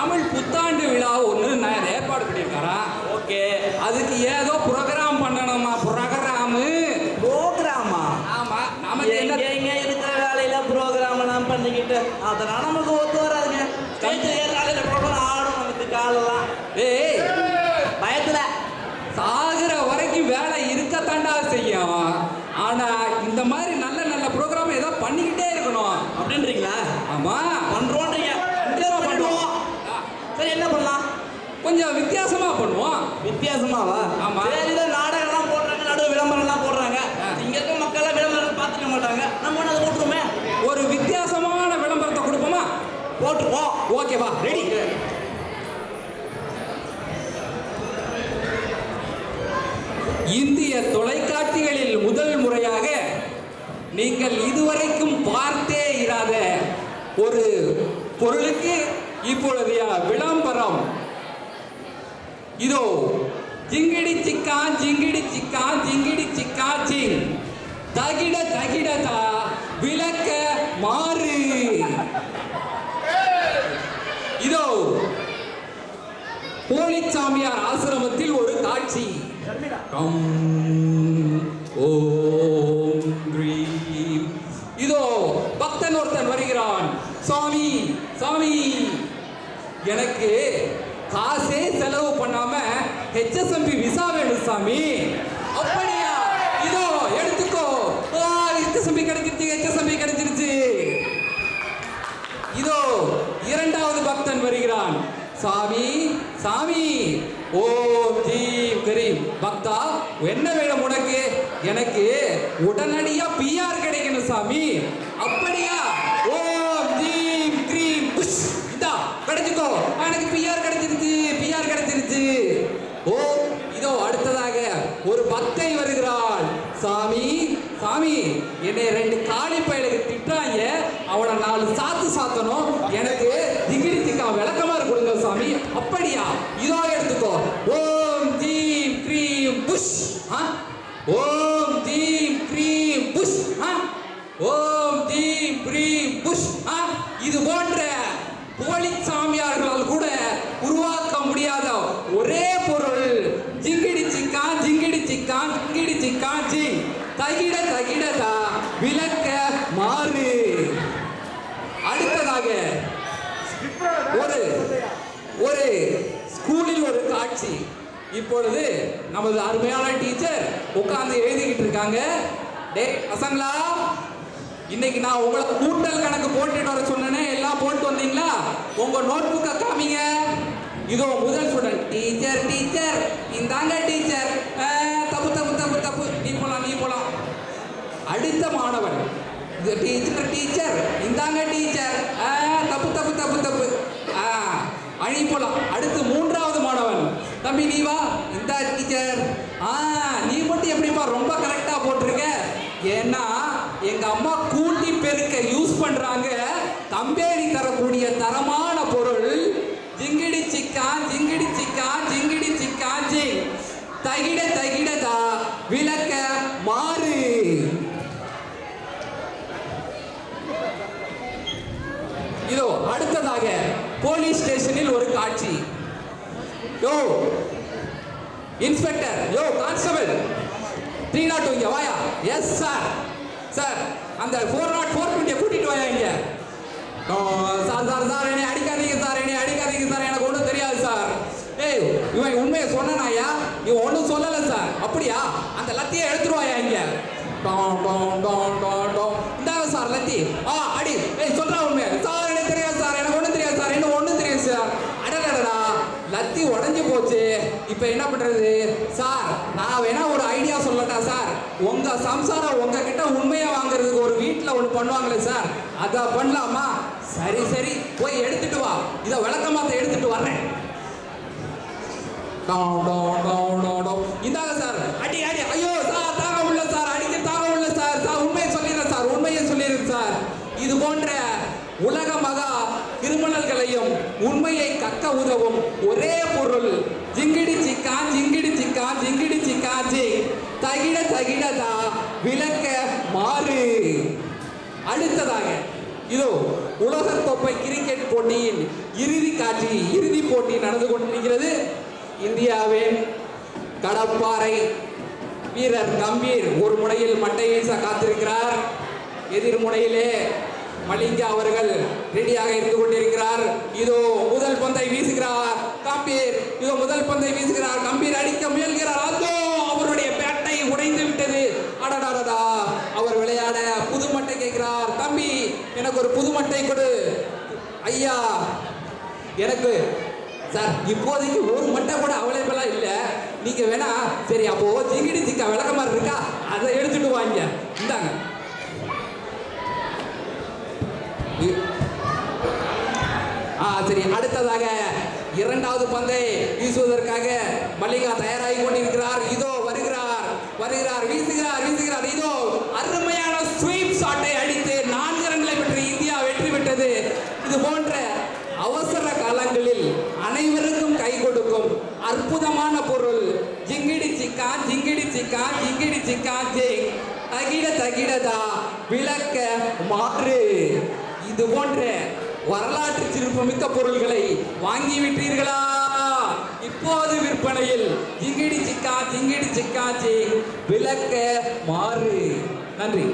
தமிழ் புத்தாண்டு விழா ஒன்று நான் ஏற்பாடு பண்ணியிருக்காரான். ஓகே, அதுக்கு ஏதோ ப்ரோக்ராம் பண்ணணுமா? ப்ரோக்ராமா? ஆமா, நமக்கு எங்க இருக்கிற வேலையில ப்ரோக்ராம் எல்லாம் பண்ணிக்கிட்டு அதெல்லாம் நமக்கு ஒத்து வராதுங்க. ஸ்டேஜ் ஏறாலையில ப்ரோக்ராம் ஆடும் நமக்கு காலெல்லாம். ஏய், பயத்துல சாகுற வரைக்கும் வேலை இருக்கத்தாண்டா செய்யும். ஆனா இந்த மாதிரி நல்ல நல்ல ப்ரோக்ராம் ஏதோ பண்ணிக்கிட்டே இருக்கணும் அப்படின்றீங்களா? ஆமா, பண்றோன்றீங்க. பண்ணுவோம். சரி, என்ன பண்ணலாம்? கொஞ்சம் வித்தியாசமா பண்ணுவோம். வித்தியாசமாவா? ஆமா. சரி, நாடகம்லாம் போடுறாங்க, நடுவு விளம்பரம்லாம் போடுறாங்க. இங்க இருக்க மக்கள் எல்லாம் விளம்பரம் பார்த்துக்க மாட்டாங்க. நம்ம அதை போட்டுருமே. ஒரு வித்தியாசமான விளம்பரத்தை கொடுப்போமா? போட்டுருவோம். ஓகேவா? ரெடி. இந்திய தொலைக்காட்சிகளில் முதல் முறையாக நீங்கள் இதுவரைக்கும் பார்த்தே இராத ஒரு பொருளுக்கு இப்பொழுதைய விளம்பரம் இதோ. ஜிங்கிடி சிக்கா ஜிங்கிடி சிக்கா ஜிங்கிடி சிக்கா ஜிங், தகிட தகிடதா விளக்க மாறு. இதோ போலிச்சாமியார் ஆசிரமத்தில் ஒரு காட்சி. ஓம் கிரீம். இதோ பக்தன் ஒருத்தன் வருகிறான். சாமி சாமி, எனக்கு காசே செலவு பண்ணாம HSMP விசா வேணும் சாமி. அப்படியா? இதோ எடுத்துக்கோ. HSMP கிடைச்சிருச்சு, HSMP கிடைச்சிருச்சு. இதோ இரண்டாவது பக்தன் வருகிறான். சாமி சாமி, ஓம் ஜீம் கரீம். பக்தா, என்ன வேணும் உனக்கு? எனக்கு உடனடியா PR கிடைக்கணும் சாமி. அப்படியா? ஓம் ஜீம் கிரீம் புஷ். இதா கிடைச்சுக்கோ. எனக்கு PR கிடைச்சிருச்சு, PR கிடைச்சிருச்சு. ஓ, இதோ அடுத்ததாக ஒரு பக்தை வருகிறாள். சாமி சாமி, என்னை 2 காளி பயலுக்கு திட்டாங்க, அவனை 4 சாத்து சாத்தணும். எனக்கு திகிடி திக்கா விளக்கமாறு கொடுங்க சாமி. அப்படியா? இதோ எடுத்துக்கோ. ஓம் ஜீம் கிரீம் புஷ். ஓம் ஜீம் கிரீம் புஷ். ஓம் ஜீம் கிரீம் புஷ். இது போன்ற போலி சாமியார்களால் கூட உருவாக்க முடியாத ஒரே பொருள் ஜிங்கிடி சிக்கா ஜிங்கிடி சிக்கா ஜிங்கிடி சிக்கா ஜிங், தகிட தகிடதா விளக்க மாறு. அடுத்ததாக ஒரு ஸ்கூலில் ஒரு காட்சி. இப்பொழுது நமது அருமையான டீச்சர் உட்கார்ந்து எழுதிக்கிட்டு இருக்காங்க. டே பசங்களா, இன்னைக்கு நான் உங்களை கூட்டல் கணக்கு போட்டுட்டு வர சொன்னேனே, எல்லாம் போட்டு வந்தீங்களா? உங்க நோட் புக்கை காமிங்க. இதோ முதல் ஸ்டூடெண்ட். டீச்சர் டீச்சர், இந்தாங்க டீச்சர். தப்பு தப்பு தப்பு தப்பு, நீ போலாம் நீ போலாம். அடுத்த மாணவன். டீச்சர் டீச்சர், இந்தாங்க டீச்சர். தப்பு தப்பு தப்பு தப்பு, அழி போலாம். அடுத்து மூன்றாவது மாணவன். தம்பி நீ வா. இந்த டீச்சர். நீ மட்டும் எப்படிப்பா ரொம்ப கரெக்டா போட்டிருக்க? ஏன்னா எங்க அம்மா கூட்டி பெருக்க யூஸ் பண்றாங்க. தம்பேரி தரக்கூடிய தரமான பொருள் ஜிங்கிடி சிக்கா ஜிங்கிடி சிக்கா ஜிங்கிடி சிக்கா ஜிங், தகிட தகிடதா விளக்க மாறு. இதோ அடுத்ததாக போலீஸ் ஸ்டேஷனில் ஒரு காட்சி. யோ இன்ஸ்பெக்டர், யோ கான்ஸ்டபிள், 302 இங்க வாயா. Yes sir. சார், அந்த 404 கூட்டிட்டு வாயா இங்க. சார் சார் சார், என்னை அடிக்காதீங்க சார், என்னை அடிக்காதீங்க சார், எனக்கு ஒன்றும் தெரியாது சார். ஏய், இவன் உண்மையை சொன்னாயா? இவன் ஒன்றும் சொல்லலை சார். அப்படியா? அந்த லத்தியை எடுத்துருவாயா இங்க. இந்தாங்க சார் லத்தி. அடி. ஏய், சொல்றா உண்மை சார். எனக்கு தெரியாது சார், எனக்கு ஒன்றும் தெரியாது சார், என்ன ஒன்றும் தெரியாது சார். அடடா, லத்தி உடஞ்சி போச்சு. இப்போ என்ன பண்றது சார்? நான் வேணா ஒரு ஐடியா சொல்லட்டா சார்? உங்க சம்சாரம் உங்ககிட்ட உண்மையா வாங்குறதுக்கு ஒரு வீட்டில் ஒன்று பண்ணுவாங்களே சார், அதை பண்ணலாமா? சரி சரி, போய் எடுத்துட்டு வா. இதை விளக்கமாத்த எடுத்துட்டு வர்றேன். இந்தாங்க சார். அடி அடி. ஐயோ சார், தாங்க முடியல சார், அடிக்க தாங்க முடியல சார். சார் உண்மையை சொல்லிடுறேன் சார், உண்மையை சொல்லிடுறேன் சார். இது போன்ற உலக மகா கிரிமினல்களையும் உண்மையை கக்க உதவும் ஒரே பொருள் ஜிங்கிடி சிக்கா ஜிங்கிடி சிக்கா ஜிங்கிடி சிக்கா ஜிங், தகிட தகிடதா விளக்க மாறு. அடுத்ததாக இதோ உலகக்கோப்பை கிரிக்கெட் போட்டியின் இறுதிப் போட்டி நடந்து கொண்டிருக்கிறது. இந்தியாவின் கடப்பாறை வீரர் கம்பீர் ஒரு முனையில் மட்டை வீச காத்திருக்கிறார். எதிர் முனையிலே மலிங்கா அவர்கள் ரெடியாக இருந்து கொண்டிருக்கிறார். இதோ முதல் பந்தை வீசுகிறார் கம்பீர். இதோ முதல் பந்தை வீசுகிறார் கம்பீர். அடிக்க முயல்கிறார். அதோ அவருடைய பேட்டை உடைந்து விட்டது. அடடா, அவர் விளையாட புது மட்டை கேட்கிறார். தம்பி, எனக்கு ஒரு புது மட்டை கொடு. ஐயா, எனக்கு சார் இப்போதைக்கு ஒரு மட்டை கூட அவைலபிளா இல்ல. நீங்க வேணா சரி அப்போ ஜிங்கிடி சிக்கா விளக்கமாறு இருக்கா, அதை எடுத்துட்டு வாங்க. இந்தாங்க. சரி, அடுத்ததாக இரண்டாவது பந்தை வீசுவதற்காக மல்லிகா தயாராகி கொண்டிருக்கிறார். இதோ வருகிறார், வீசுகிறார். இதோ அருமையான ஸ்வீப் ஷாட்டை அடித்து 4 ரன்களை பெற்று இந்தியா வெற்றி பெற்றது. இது போன்ற அவசர காலங்களில் அனைவருக்கும் கை கொடுக்கும் அற்புதமான பொருள் ஜிங்கிடி சிக்கா ஜிங் தகிடதா விளக்க மாறு. இது போன்ற வரலாற்று சிறப்புமிக்க பொருள்களை வாங்கி விட்டீர்களா? இப்போது விற்பனையில் ஜிங்கிடி சிக்கா ஜிங் விளக்க மாறு. நன்றி.